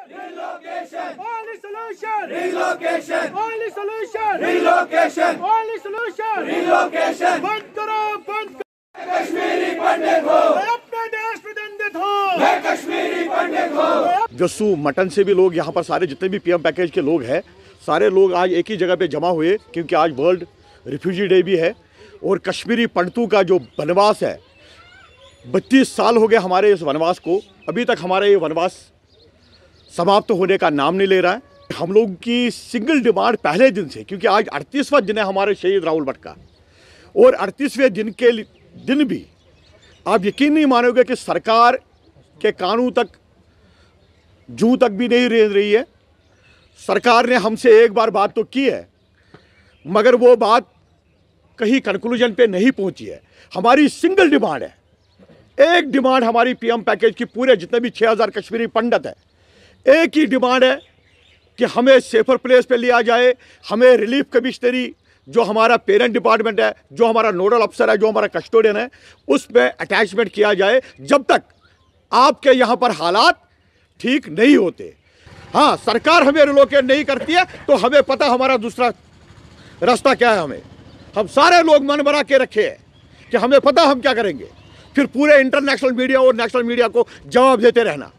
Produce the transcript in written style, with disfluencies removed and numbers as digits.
Relocation. Only solution. Relocation. Only solution. Relocation. Only solution. Relocation. बंद करो, बंद करो। कश्मीरी पंडित हो, मैं अपने देश में दंडित हूँ। मैं कश्मीरी पंडित हो। जस्सू मटन से भी लोग यहाँ पर सारे जितने भी पीएम पैकेज के लोग हैं सारे लोग आज एक ही जगह पे जमा हुए क्योंकि आज वर्ल्ड रिफ्यूजी डे भी है और कश्मीरी पंडितों का जो वनवास है 32 साल हो गए हमारे इस वनवास को, अभी तक हमारा ये वनवास समाप्त होने का नाम नहीं ले रहा है। हम लोग की सिंगल डिमांड पहले दिन से, क्योंकि आज 38वां दिन है हमारे शहीद राहुल भट्ट का और 38वें दिन भी आप यकीन नहीं मानोगे कि सरकार के कानून तक जूं तक भी नहीं रेंग रही है। सरकार ने हमसे एक बार बात तो की है मगर वो बात कहीं कंक्लूजन पे नहीं पहुंची है। हमारी सिंगल डिमांड है, एक डिमांड हमारी पीएम पैकेज की पूरे जितने भी 6000 कश्मीरी पंडित है, एक ही डिमांड है कि हमें सेफर प्लेस पे लिया जाए, हमें रिलीफ कमिश्नरी जो हमारा पेरेंट डिपार्टमेंट है, जो हमारा नोडल अफसर है, जो हमारा कस्टोडियन है, उस पर अटैचमेंट किया जाए जब तक आपके यहाँ पर हालात ठीक नहीं होते। हाँ, सरकार हमें रिलोकेट नहीं करती है तो हमें पता हमारा दूसरा रास्ता क्या है। हम सारे लोग मन बना के रखे हैं कि हमें पता हम क्या करेंगे, फिर पूरे इंटरनेशनल मीडिया और नेशनल मीडिया को जवाब देते रहना।